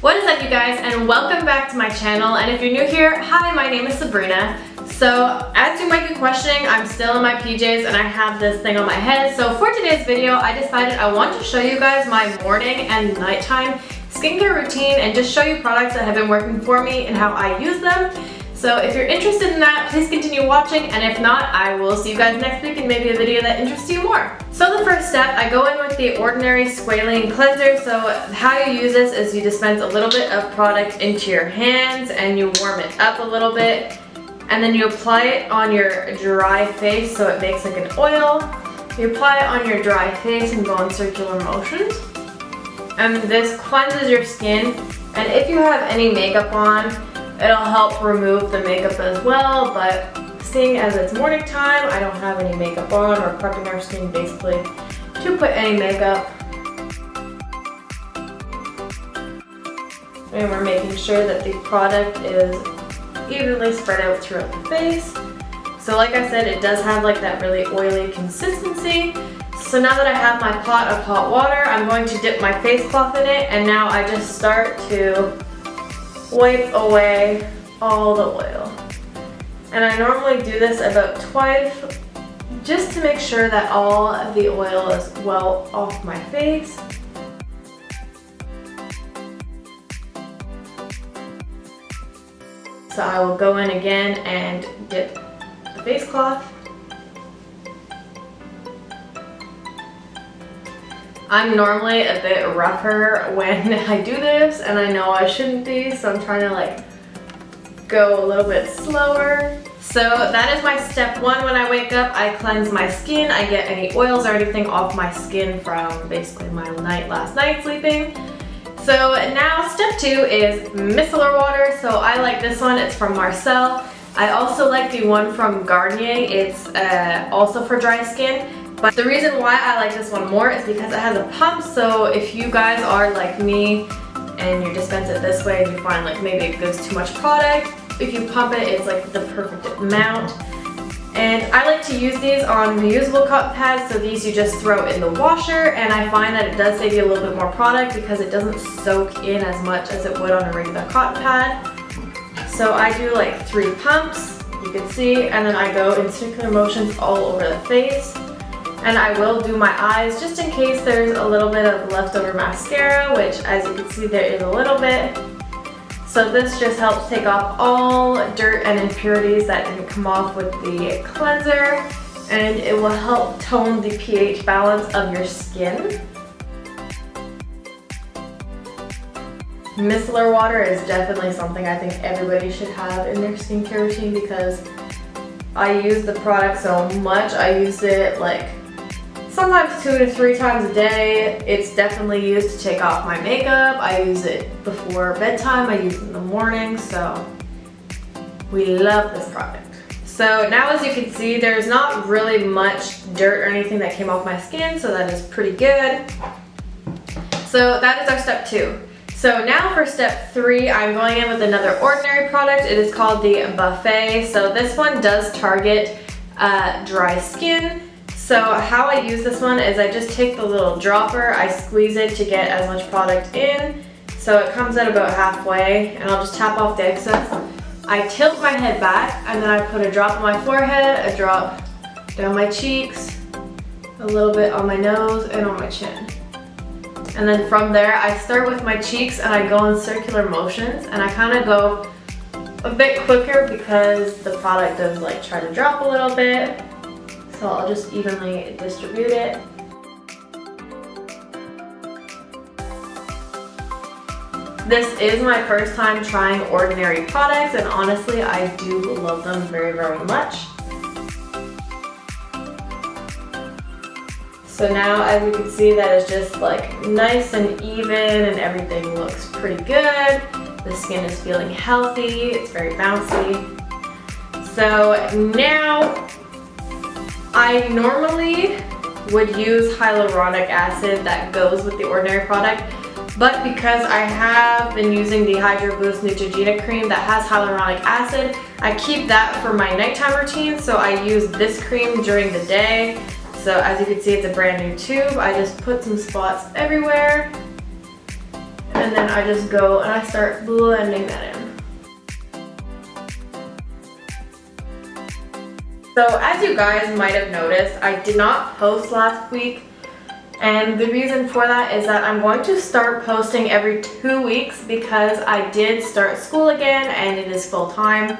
What is up, you guys, and welcome back to my channel. And if you're new here, hi, my name is Sabrina. So as you might be questioning, I'm still in my PJs and I have this thing on my head. So for today's video, I decided I want to show you guys my morning and nighttime skincare routine and just show you products that have been working for me and how I use them. So if you're interested in that, please continue watching, and if not, I will see you guys next week in maybe a video that interests you more. So the first step, I go in with the Ordinary Squalane Cleanser. So how you use this is you dispense a little bit of product into your hands and you warm it up a little bit, and then you apply it on your dry face so it makes like an oil. You apply it on your dry face and go in circular motions. And this cleanses your skin, and if you have any makeup on, it'll help remove the makeup as well, but seeing as it's morning time, I don't have any makeup on or prepping our skin basically to put any makeup. And we're making sure that the product is evenly spread out throughout the face. So like I said, it does have like that really oily consistency. So now that I have my pot of hot water, I'm going to dip my face cloth in it, and now I just start to wipe away all the oil. And I normally do this about twice just to make sure that all of the oil is well off my face. So I will go in again and dip the face cloth. I'm normally a bit rougher when I do this, and I know I shouldn't be, so I'm trying to like go a little bit slower. So that is my step one. When I wake up, I cleanse my skin. I get any oils or anything off my skin from basically my last night sleeping. So now step two is micellar water. So I like this one, it's from Marcel. I also like the one from Garnier. It's also for dry skin. But the reason why I like this one more is because it has a pump. So if you guys are like me and you dispense it this way and you find like maybe it goes too much product, if you pump it, it's like the perfect amount. And I like to use these on reusable cotton pads. So these you just throw in the washer, and I find that it does save you a little bit more product because it doesn't soak in as much as it would on a regular cotton pad. So I do like 3 pumps, you can see, and then I go in circular motions all over the face. And I will do my eyes just in case there's a little bit of leftover mascara, which as you can see there is a little bit. So this just helps take off all dirt and impurities that didn't come off with the cleanser, and it will help tone the pH balance of your skin. Micellar water is definitely something I think everybody should have in their skincare routine because I use the product so much. I use it like sometimes 2 to 3 times a day. It's definitely used to take off my makeup. I use it before bedtime. I use it in the morning, so we love this product. So now as you can see, there's not really much dirt or anything that came off my skin, so that is pretty good. So that is our step 2. So now for step 3, I'm going in with another Ordinary product. It is called the Buffet. So this one does target dry skin. So how I use this one is I just take the little dropper, I squeeze it to get as much product in. So it comes out about halfway, and I'll just tap off the excess. I tilt my head back, and then I put a drop on my forehead, a drop down my cheeks, a little bit on my nose, and on my chin. And then from there, I start with my cheeks and I go in circular motions, and I kind of go a bit quicker because the product does like try to drop a little bit. So I'll just evenly distribute it. This is my first time trying Ordinary products, and honestly I do love them very, very much. So now as you can see, that is just like nice and even, and everything looks pretty good. The skin is feeling healthy, it's very bouncy. So now I normally would use hyaluronic acid that goes with the Ordinary product, but because I have been using the Hydro Boost Neutrogena cream that has hyaluronic acid, I keep that for my nighttime routine, so I use this cream during the day. So as you can see, it's a brand new tube. I just put some spots everywhere. And then I just go and I start blending that in. So as you guys might have noticed, I did not post last week. And the reason for that is that I'm going to start posting every 2 weeks because I did start school again and it is full time.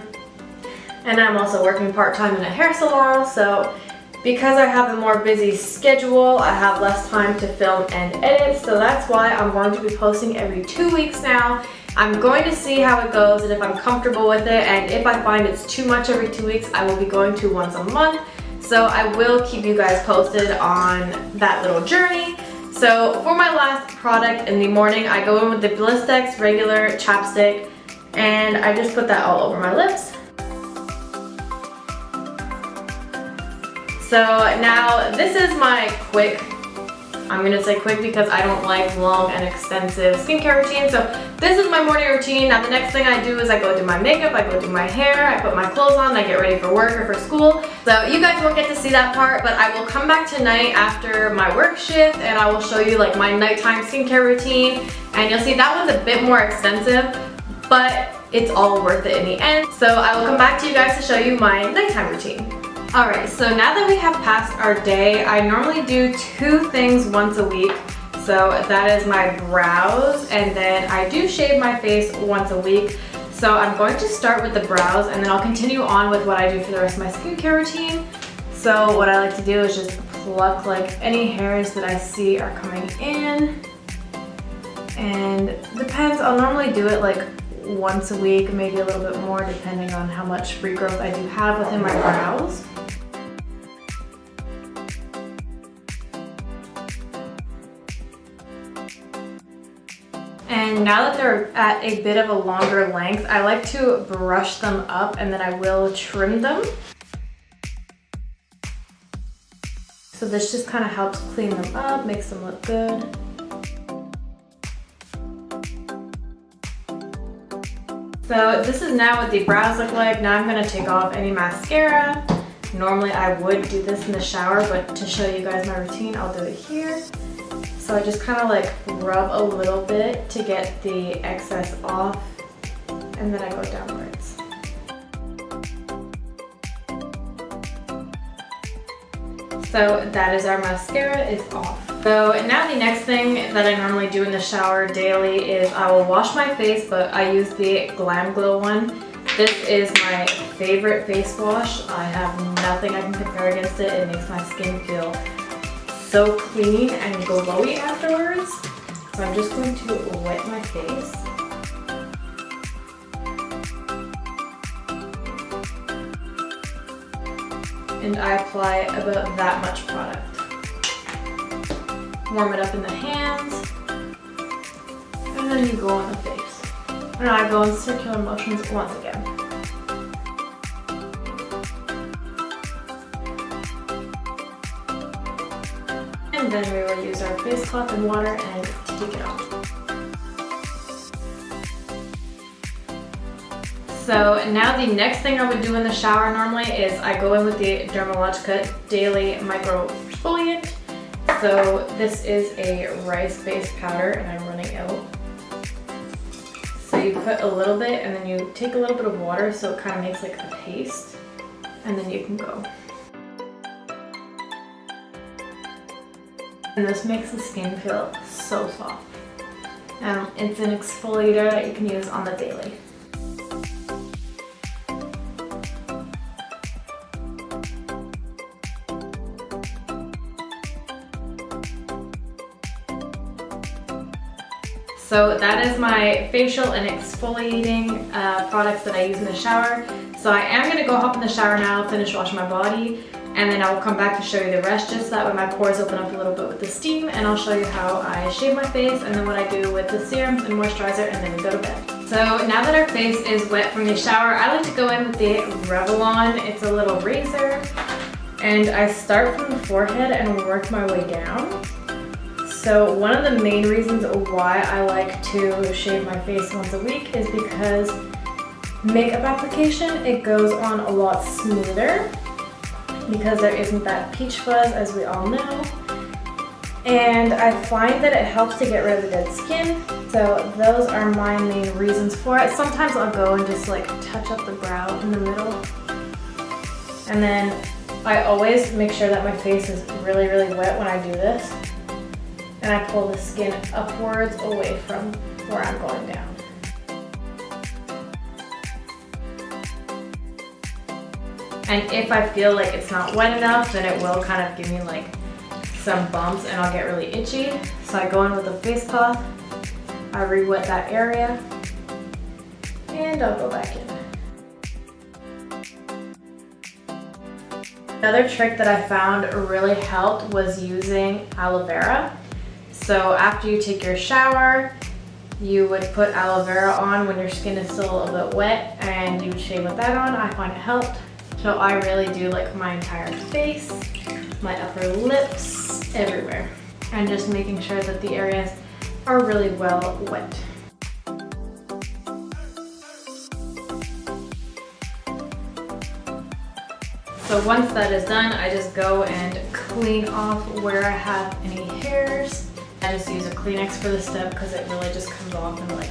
And I'm also working part-time in a hair salon, so because I have a more busy schedule, I have less time to film and edit, so that's why I'm going to be posting every 2 weeks now. I'm going to see how it goes and if I'm comfortable with it, and if I find it's too much every 2 weeks, I will be going to once a month. So I will keep you guys posted on that little journey. So for my last product in the morning, I go in with the Blistex regular chapstick, and I just put that all over my lips. So now this is my quick, I'm gonna say quick because I don't like long and extensive skincare routine. So this is my morning routine. Now the next thing I do is I go do my makeup, I go do my hair, I put my clothes on, I get ready for work or for school. So you guys won't get to see that part, but I will come back tonight after my work shift and I will show you like my nighttime skincare routine. And you'll see that one's a bit more extensive, but it's all worth it in the end. So I will come back to you guys to show you my nighttime routine. Alright, so now that we have passed our day, I normally do 2 things once a week. So that is my brows, and then I do shave my face once a week. So I'm going to start with the brows, and then I'll continue on with what I do for the rest of my skincare routine. So what I like to do is just pluck like any hairs that I see are coming in. And depends, I'll normally do it like once a week, maybe a little bit more depending on how much regrowth I do have within my brows. And now that they're at a bit of a longer length, I like to brush them up and then I will trim them. So this just kind of helps clean them up, makes them look good. So this is now what the brows look like. Now I'm going to take off any mascara. Normally I would do this in the shower, but to show you guys my routine, I'll do it here. So I just kind of like rub a little bit to get the excess off, and then I go downwards. So that is our mascara is off. So now the next thing that I normally do in the shower daily is I will wash my face, but I use the Glam Glow one. This is my favorite face wash. I have nothing I can compare against it. It makes my skin feel so clean and glowy afterwards. So I'm just going to wet my face. And I apply about that much product. Warm it up in the hands. And then you go on the face. And I go in circular motions once again. And then we will use our face cloth and water and take it off. So now the next thing I would do in the shower normally is I go in with the Dermalogica Daily Micro Exfoliant. So this is a rice-based powder and I'm running out. So you put a little bit and then you take a little bit of water so it kind of makes like a paste, and then you can go. And this makes the skin feel so soft. It's an exfoliator that you can use on the daily. So that is my facial and exfoliating products that I use in the shower. So I am going to go hop in the shower now, finish washing my body, and then I will come back to show you the rest, just so that way my pores open up a little bit with the steam, and I'll show you how I shave my face and then what I do with the serums and moisturizer, and then we go to bed. So now that our face is wet from the shower, I like to go in with the Revlon. It's a little razor, and I start from the forehead and work my way down. So one of the main reasons why I like to shave my face once a week is because makeup application, it goes on a lot smoother because there isn't that peach fuzz, as we all know. And I find that it helps to get rid of the dead skin. So those are my main reasons for it. Sometimes I'll go and just like touch up the brow in the middle. And then I always make sure that my face is really, really wet when I do this. And I pull the skin upwards away from where I'm going down. And if I feel like it's not wet enough, then it will kind of give me like some bumps and I'll get really itchy. So I go in with a face cloth, I re-wet that area, and I'll go back in. Another trick that I found really helped was using aloe vera. So after you take your shower, you would put aloe vera on when your skin is still a little bit wet and you would shave with that on. I find it helped. So I really do like my entire face, my upper lips, everywhere. And just making sure that the areas are really well wet. So once that is done, I just go and clean off where I have any hairs. I just use a Kleenex for this step because it really just comes off in like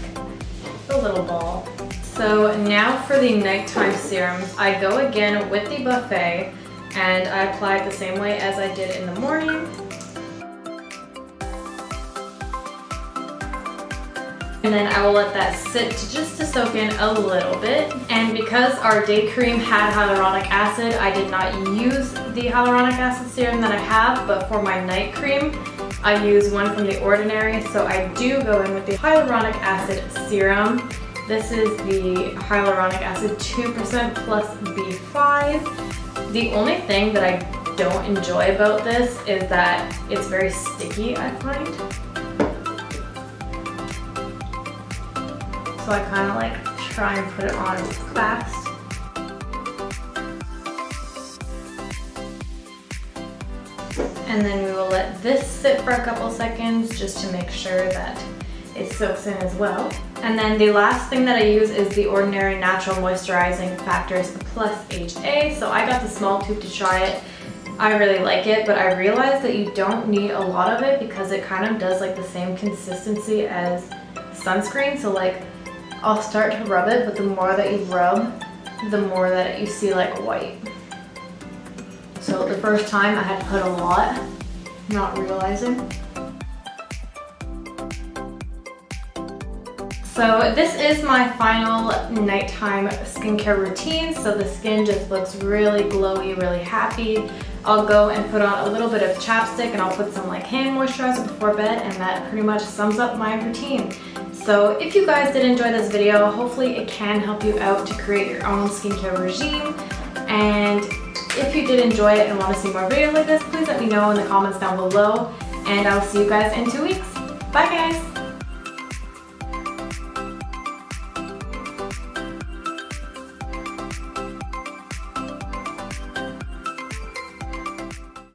a little ball. So now for the nighttime serums, I go again with the Buffet and I apply it the same way as I did in the morning. And then I will let that sit just to soak in a little bit. And because our day cream had hyaluronic acid, I did not use the hyaluronic acid serum that I have, but for my night cream, I use one from The Ordinary. So I do go in with the hyaluronic acid serum. This is the hyaluronic acid 2% plus B5. The only thing that I don't enjoy about this is that it's very sticky, I find. So I kind of like try and put it on fast. And then we will let this sit for a couple seconds just to make sure that it soaks in as well. And then the last thing that I use is The Ordinary Natural Moisturizing Factors Plus HA. So I got the small tube to try it. I really like it, but I realized that you don't need a lot of it because it kind of does like the same consistency as sunscreen. So like I'll start to rub it, but the more that you rub, the more that you see like white. So the first time I had to put a lot, not realizing. So this is my final nighttime skincare routine. So the skin just looks really glowy, really happy. I'll go and put on a little bit of chapstick and I'll put some like hand moisturizer before bed, and that pretty much sums up my routine. So if you guys did enjoy this video, hopefully it can help you out to create your own skincare regime. And if you did enjoy it and want to see more videos like this, please let me know in the comments down below. And I'll see you guys in 2 weeks. Bye guys!